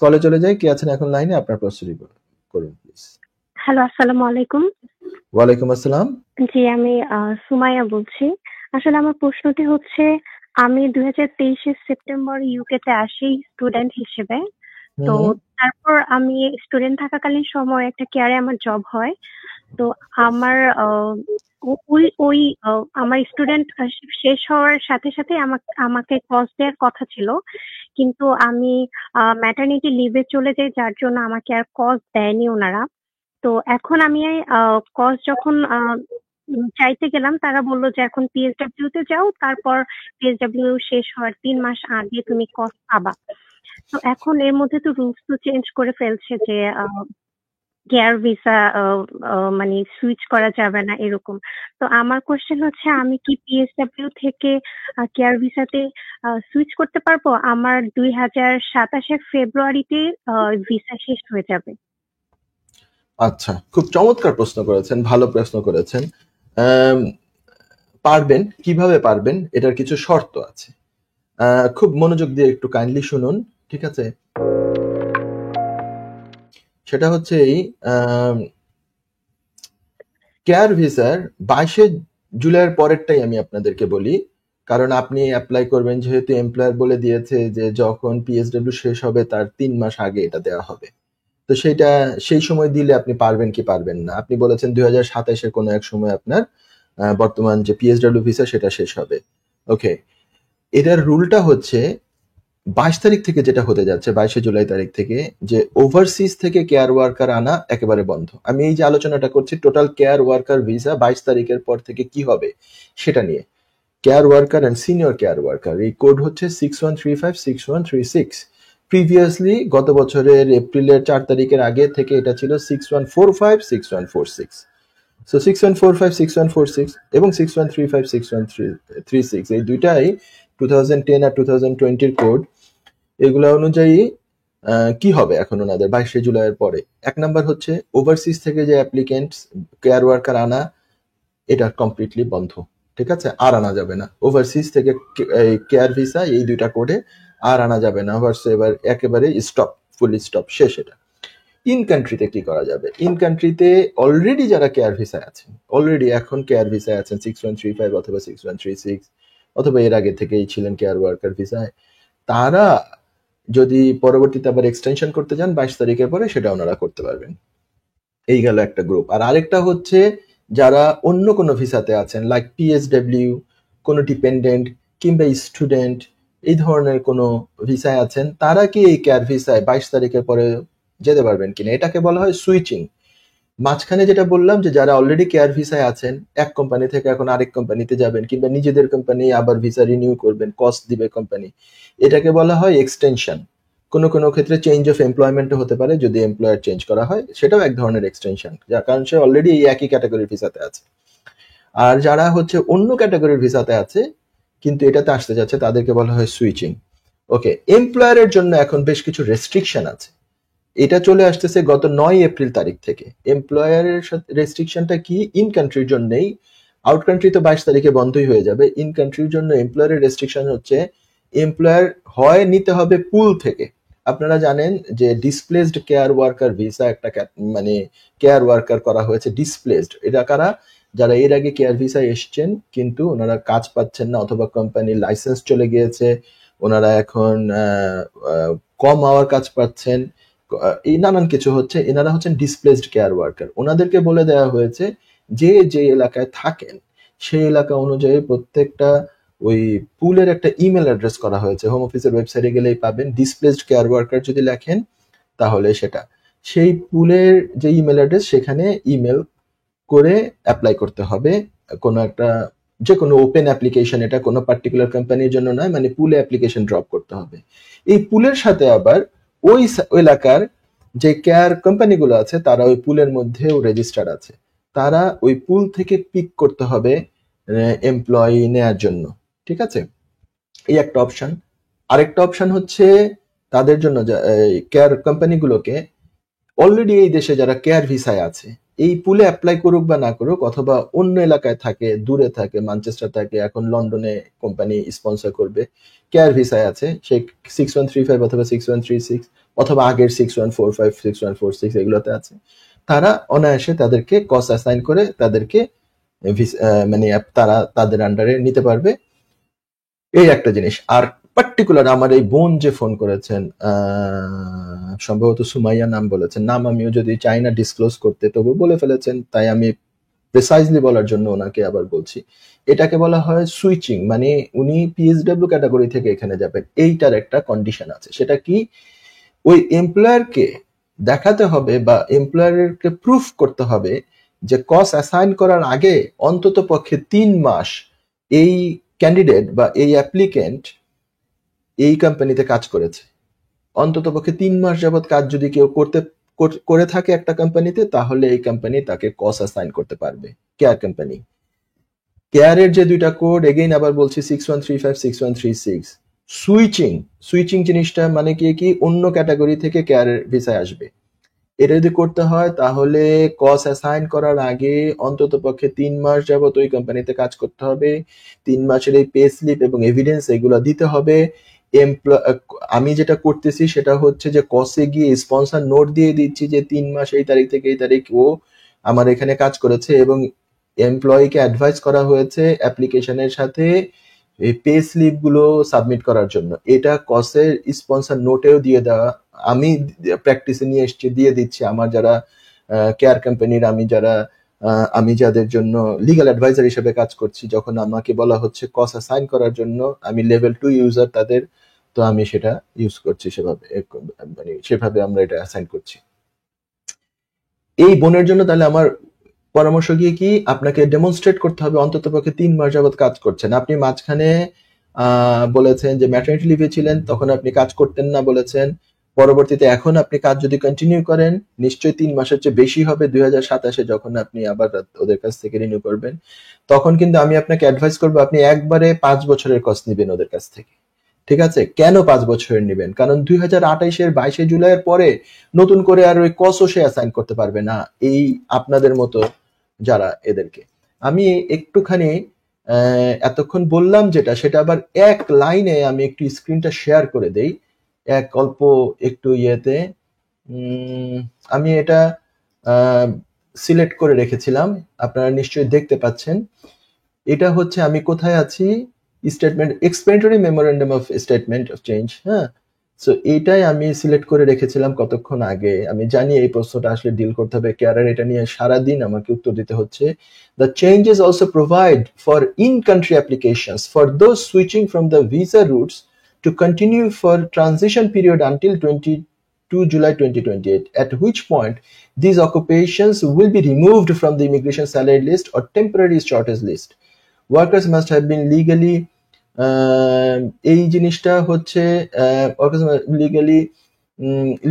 কলে চলে যাই। কে আছেন এখন লাইনে? আপনার প্রশ্নটি করুন প্লিজ। হ্যালো, আসসালামু আলাইকুম। ওয়ালাইকুম আসসালাম। জি, আমি সুমাইয়া বলছি। আসলে আমার প্রশ্নটি হচ্ছে, আমি 2023 এর সেপ্টেম্বর ইউকেতে আসি স্টুডেন্ট হিসেবে। হুম, তো হুম। তারপর আমি স্টুডেন্ট থাকাকালীন সময় একটা কেয়ারে আমার জব হয়। তো আমার ওই আমার স্টুডেন্টশিপ শেষ হওয়ার সাথে সাথে আমাকে কজ দেওয়ার কথা ছিল। কিন্তু আমি ম্যাটারনিটি লিভে চলে যাই, যার জন্য আমাকে আর কজ দেয়নি ওনারা। তো এখন আমি কজ যখন চাইতে গেলাম, তারা বলল যে এখন পিএসডব্লিউ তে যাও, তারপর পিএসডব্লিউ শেষ হওয়ার 3 মাস আগে তুমি কজ পাবা। তো এখন এর মধ্যে তো রুলস তো চেঞ্জ করে ফেলছে যে কেয়ার ভিসা মানে সুইচ করা যাবে না এরকম। তো আমার কোশ্চেন হচ্ছে, আমি কি পিএসডব্লিউ থেকে কেয়ার ভিসাতে সুইচ করতে পারবো? আমার 2027 ফেব্রুয়ারিতে ভিসা শেষ হয়ে যাবে। আচ্ছা, খুব চমৎকার প্রশ্ন করেছেন, ভালো প্রশ্ন করেছেন। আম, পারবেন, কিভাবে পারবেন এটার কিছু শর্ত আছে। খুব মনোযোগ দিয়ে একটু কাইন্ডলি শুনুন, ঠিক আছে? সেটা হচ্ছে এই কেয়ার ভিসার 22শে জুলাইয়ের পরেরটাই আমি আপনাদেরকে বলি, কারণ আপনি অ্যাপ্লাই করবেন যেহেতু এমপ্লয়ার বলে দিয়েছে যে যখন পিএসডব্লিউ শেষ হবে তার 3 মাস আগে এটা দেওয়া হবে। তো সেইটা সেই সময় দিলে আপনি পারবেন কি পারবেন না? আপনি বলেছেন 2027-এর কোনো এক সময় আপনার বর্তমান যে পিএসডব্লিউ ভিসা সেটা শেষ হবে। ওকে, এটার রুলটা হচ্ছে 22 তারিখ থেকে যেটা হতে যাচ্ছে, 22শে জুলাই তারিখ থেকে, যে ওভারসিজ থেকে কেয়ার ওয়ার্কার আনা একেবারে বন্ধ। আমি এই যে আলোচনাটা করছি টোটাল কেয়ার ওয়ার্কার ভিসা 22 তারিখের পর থেকে কি হবে সেটা নিয়ে। Care worker and senior care worker, এই কোড হচ্ছে 6135 6136। প্রিভিয়াসলি গত বছরের এপ্রিলের 4 তারিখের আগে থেকে এটা ছিল 6145 6146। সো 6145 6146 এবং 6135 6136, এই দুইটাই 2010 আর 2020-র কোড। এগুলো অনুযায়ী কি হবে এখন ওনাদের 22শে জুলাইয়ের পরে? এক নাম্বার হচ্ছে ওভারসিজ থেকে যে অ্যাপ্লিকেন্টস কেয়ার ওয়ার্কার আনা, এটা কমপ্লিটলি বন্ধ, ঠিক আছে? আর আনা যাবে না ওভারসিজ থেকে কেয়ার ভিসা, এই দুইটা কোডে আর আনা যাবে না। এবার একেবারে স্টপ, ফুলি স্টপ, শেষ এটা। ইন কান্ট্রিতে কি করা যাবে? ইন কান্ট্রিতে অলরেডি যারা কেয়ার ভিসায় আছেন, অলরেডি এখন কেয়ার ভিসায় আছেন 6135 অথবা 6136, অথবা এর আগে থেকেই ছিলেন কেয়ার ওয়ার্কার ভিসায়, তারা যদি পরবর্তীতে আবার এক্সটেনশন করতে চান 22 তারিখের পরে, সেটা ওনারা করতে পারবেন। এই গেল একটা গ্রুপ। আর আরেকটা হচ্ছে যারা অন্য কোনো ভিসাতে আছেন, লাইক পিএসডব্লিউ, কোনো ডিপেন্ডেন্ট কিংবা স্টুডেন্ট, এই ধরনের কোনো ভিসায় আছেন, তারা কি এই কেয়ার ভিসায় 22 তারিখের পরে যেতে পারবেন কিনা, এটাকে বলা হয় সুইচিং। মাঝখানে যেটা বললাম যে যারা অলরেডি কেয়ার ভিসায় আছেন, এক কোম্পানি থেকে এখন আরেক কোম্পানিতে যাবেন, কিংবা নিজেদের কোম্পানি আবার ভিসা রিনিউ করবেন, কস্ট দিবে কোম্পানি, এটাকে বলা হয় এক্সটেনশন। কোনো কোনো ক্ষেত্রে চেঞ্জ অফ এমপ্লয়মেন্টও হতে পারে, যদি এমপ্লয়ার চেঞ্জ করা হয়, সেটাও এক ধরনের এক্সটেনশন, যার কারণ সে অলরেডি এই একই ক্যাটাগরির ভিসাতে আছে। আর যারা হচ্ছে অন্য ক্যাটাগরির ভিসাতে আছে কিন্তু এটাতে আসতে যাচ্ছে, তাদেরকে বলা হয় সুইচিং। ওকে, এমপ্লয়ারের জন্য এখন বেশ কিছু রেস্ট্রিকশন আছে। এটা চলে আসতেছে গত 9 এপ্রিল তারিখ থেকে। এমপ্লয়ারের রেস্ট্রিকশনটা কি? ইন কান্ট্রির জন্যই, আউট কান্ট্রি তো 22 তারিখে বন্ধই হয়ে যাবে। ইন কান্ট্রির জন্য এমপ্লয়ারের রেস্ট্রিকশন হচ্ছে, এমপ্লয়ার হয় নিতে হবে পুল থেকে। আপনারা জানেন যে ডিসপ্লেসড কেয়ার ওয়ার্কার ভিসা একটা মানে কেয়ার ওয়ার্কার করা হয়েছে ডিসপ্লেসড। এটা কারা? যারা এর আগে কেয়ার ভিসায় এসছেন কিন্তু ওনারা কাজ পাচ্ছেন না, অথবা কোম্পানির লাইসেন্স চলে গিয়েছে, ওনারা এখন কম আওয়ার কাজ পাচ্ছেন, এই নানান কিছু হচ্ছে, এনারা হচ্ছেন ডিসপ্লেসড কেয়ার ওয়ার্কার। ওনাদেরকে বলে দেওয়া হয়েছে যে যে এলাকায় থাকেন সেই এলাকা অনুযায়ী প্রত্যেকটা ওই পুলের একটা ইমেল অ্যাড্রেস করা হয়েছে। হোম অফিসের ওয়েবসাইটে গেলেই পাবেন। ডিসপ্লেসড কেয়ার ওয়ার্কার যদি লেখেন তাহলে সেটা সেই পুলের যে ইমেল অ্যাড্রেস, সেখানে ইমেল করে অ্যাপ্লাই করতে হবে কোনো একটা, যে কোনো ওপেন অ্যাপ্লিকেশন, এটা কোনো পার্টিকুলার কোম্পানির জন্য নয়, মানে পুলে অ্যাপ্লিকেশন ড্রপ করতে হবে। এই পুলের সাথে আবার ওই এলাকার যে কেয়ার কোম্পানিগুলো আছে তারা ওই পুলের মধ্যেও রেজিস্টার আছে, তারা ওই পুল থেকে পিক করতে হবে এমপ্লয়ি নেয়ার জন্য, ঠিক আছে? এই একটা অপশন। আরেকটা অপশন হচ্ছে তাদের জন্য কেয়ার কোম্পানিগুলোকে অলরেডি এই দেশে যারা কেয়ার ভিসায় আছে, এই পুলে অ্যাপ্লাই করুক বা না করুক, অথবা অন্য এলাকায় থাকে, দূরে থাকে, ম্যানচেস্টার থাকে, এখন লন্ডনে কোম্পানি স্পন্সর করবে, কেয়ার ভিসায় আছে, সে 6135 অথবা 6136 অথবা আগের 6145 6146 এগুলোতে আছে, তারা অনায়াসে তাদেরকে কস অ্যাসাইন করে তাদেরকে মানে তারা তাদের আন্ডারে নিতে পারবে। এই একটা জিনিস। আর পার্টিকুলার আমার এই বোন যে ফোন করেছেন, সম্ভবত সুমাইয়া নাম বলেছেন, নাম আমিও যদি চাই না ডিসক্লোজ করতে তবু বলে ফেলেছেন, তাই আমি প্রিসাইজলি বলার জন্য ওনাকে আবার বলছি। এটাকে বলা হয় সুইচিং, মানে উনি পিএসডব্লিউ ক্যাটাগরি থেকে এখানে যাবেন, এইটার একটা কন্ডিশন আছে। সেটা কি, ওই এমপ্লয়ারকে দেখাতে হবে বা এমপ্লয়ারকে প্রুফ করতে হবে যে কস অ্যাসাইন করার আগে অন্তত পক্ষে 3 মাস এই ক্যান্ডিডেট বা এই অ্যাপ্লিকেন্ট এই কোম্পানিতে কাজ করেছে। অন্তত পক্ষে 3 মাস যাবত কাজ যদি কেউ করে থাকে একটা কোম্পানিতে, তাহলে এই কোম্পানি তাকে কস অ্যাসাইন করতে পারবে। কেয়ার কোম্পানি, কেয়ারের যে দুইটা কোড, এগেইন আবার বলছি 6135 6136, সুইচিং জিনিসটা মানে কি অন্য ক্যাটাগরি থেকে কেয়ারের ভিসায় আসবে। এটা যদি করতে হয় তাহলে কস অ্যাসাইন করার আগে অন্তত পক্ষে 3 মাস যাবত ওই কোম্পানিতে কাজ করতে হবে। 3 মাসের এই পে স্লিপ এবং এভিডেন্স এগুলো দিতে হবে। আমি যেটা করতেছি সেটা হচ্ছে যে কসে গিয়ে স্পন্সর নোট দিয়ে দিচ্ছি যে 3 মাস এই তারিখ থেকে এই তারিখ ও আমার এখানে কাজ করেছে, এবং এমপ্লয়িকে অ্যাডভাইস করা হয়েছে অ্যাপ্লিকেশনের সাথে এই পে স্লিপ গুলো সাবমিট করার জন্য। এটা কসের স্পন্সর নোটেও দিয়ে দেওয়া, আমি প্র্যাকটিসে নিয়ে এসেছি, দিয়ে দিচ্ছি আমার যারা কেয়ার কোম্পানির আমি যাদের জন্য লিগ্যাল অ্যাডভাইজার হিসেবে কাজ করছি, যখন আমাকে বলা হচ্ছে কস অ্যাসাইন করার জন্য, আমি লেভেল 2 ইউজার তাদের, তো আমি সেটা ইউজ করছি সেভাবে, মানে সেভাবে আমরা এটা অ্যাসাইন করছি। এই বোনের জন্য তাহলে আমার পরামর্শ গিয়ে কি, আপনাকে ডেমনস্ট্রেট করতে হবে অন্তত পক্ষে 3 মাস যাবত কাজ করছেন। আপনি মাঝখানে বলেছেন যে ম্যাটারনিটি লিভে ছিলেন, তখন আপনি কাজ করতেন না বলেছেন। পরবর্তীতে এখন আপনি কাজ যদি কন্টিনিউ করেন, নিশ্চয়ই 3 মাসের চেয়ে বেশি হবে 2027-এ যখন আপনি আবার ওদের কাছ থেকে রিনিউ করবেন। তখন কিন্তু আমি আপনাকে অ্যাডভাইস করবো আপনি একবারে 5 বছরের কস নিবেন ওদের কাছ থেকে। ঠিক আছে? কেন 5 বছরের নিবেন? কারণ 2028-এর 22শে জুলাইয়ের পরে নতুন করে আর ওই কসও সে অ্যাসাইন করতে পারবে না, এই আপনাদের মতো যারা এদেরকে। আমি একটুখানি এতক্ষণ বললাম যেটা, সেটা আবার এক লাইনে আমি একটু স্ক্রিনটা শেয়ার করে দেই, এক অল্প একটু ইয়েতে। আমি এটা সিলেক্ট করে রেখেছিলাম, আপনারা নিশ্চয়ই দেখতে পাচ্ছেন। এটা হচ্ছে আমি কোথায় আছি, statement explanatory memorandum of statement of change. হ্যাঁ, সো এইটাই আমি সিলেক্ট করে রেখেছিলাম কতক্ষণ আগে। আমি জানি এই প্রশ্নটা আসলে ডিল করতে হবে, কেয়ারের এটা নিয়ে সারাদিন আমাকে উত্তর দিতে হচ্ছে। The changes also provide for in-country applications for those switching from the visa routes to continue for transition period until 22 July 2028, at which point these occupations will be removed from the immigration salary list or temporary shortage list. Workers must have been legally এই জিনিসটা হচ্ছে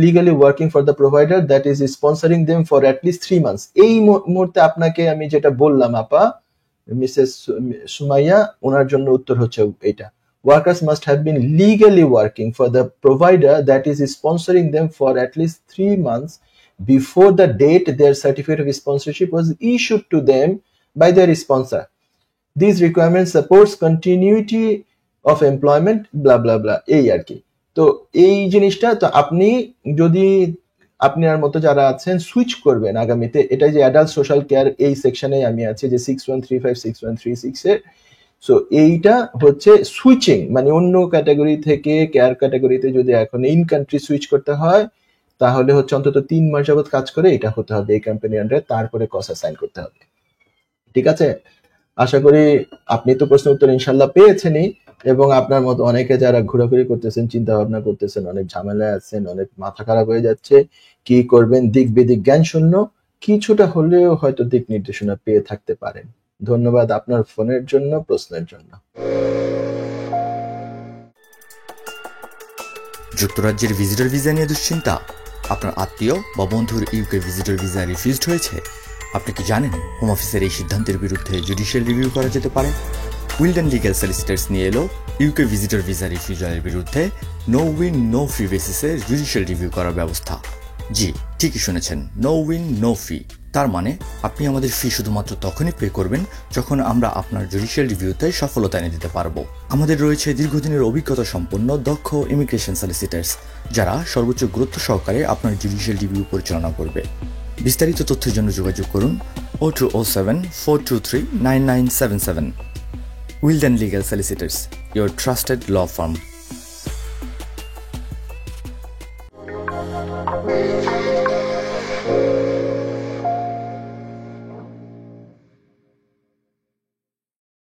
legally working for the provider that is sponsoring them for at least 3 months. এই মুহূর্তে আপনাকে আমি যেটা বললাম আপা মিসেস সুমাইয়া, ওনার জন্য উত্তর হচ্ছে এইটা। Workers must have been legally working for the provider that is sponsoring them for at least 3 months before the date their certificate of sponsorship was issued to them by their sponsor. These requirements supports continuity of employment, blah blah blah, এই আর কি। তো এই জিনিসটা, তো আপনি যদি আপনার মতো যারা আছেন সুইচ করবেন আগামীতে, এটা যে অ্যাডাল্ট সোশ্যাল কেয়ার এই সেকশনে আমি আছি যে 6135 6136 এর, সো এইটা হচ্ছে সুইচিং, মানে অন্য ক্যাটাগরি থেকে কেয়ার ক্যাটাগরিতে যদি এখন ইন কান্ট্রি সুইচ করতে হয়, তাহলে হচ্ছে অন্তত 3 মাস যাবত কাজ করে এটা হতে হবে এই কোম্পানির আন্ডারে, তারপরে কস অ্যাসাইন করতে হবে। ঠিক আছে? আশা করি আপনি তো প্রশ্ন উত্তর ইনশাল্লাহ পেয়েছেনই, এবং আপনার মতো অনেকে যারা ঘোরাঘুরি করতেছেন, চিন্তা ভাবনা করতেছেন, অনেক ঝামেলায় আছেন, অনেক মাথা খারাপ হয়ে যাচ্ছে, কি করবেন দিক বিদিক জ্ঞান শূন্য, কিছুটা হলেও হয়তো দিক নির্দেশনা পেয়ে থাকতে পারেন। ধন্যবাদ আপনার ফোনের জন্য, প্রশ্নের জন্য। যুক্তরাজ্যের ভিজিটর ভিসা নিয়ে দুশ্চিন্তা? আপনার আত্মীয় বা বন্ধুর ইউকে ভিজিটর ভিসা রিফিউজড হয়েছে? আপনি কি জানেন হোম অফিসের এই সিদ্ধান্তের বিরুদ্ধে জুডিশিয়াল রিভিউ করা যেতে পারে? উইলডেন লিগ্যাল সলিসিটার্স নিয়ে এলো ইউকে ভিজিটর ভিসা রিফিউজালের বিরুদ্ধে নো উইন নো ফি বেসিসে জুডিশিয়াল রিভিউ করার ব্যবস্থা। জি, ঠিকই শুনেছেন, নো উইন নো ফি। তার মানে আপনি আমাদের ফি শুধুমাত্র তখনই পে করবেন যখন আমরা আপনার জুডিশিয়াল রিভিউতে সফলতা এনে দিতে পারবো। আমাদের রয়েছে দীর্ঘদিনের অভিজ্ঞতা সম্পন্ন দক্ষ ইমিগ্রেশন সলিসিটার্স, যারা সর্বোচ্চ গুরুত্ব সহকারে আপনার জুডিশিয়াল রিভিউ পরিচালনা করবে। বিস্তারিত তথ্যের জন্য যোগাযোগ করুন 0207-423-9977। Wilden legal solicitors, your trusted law firm.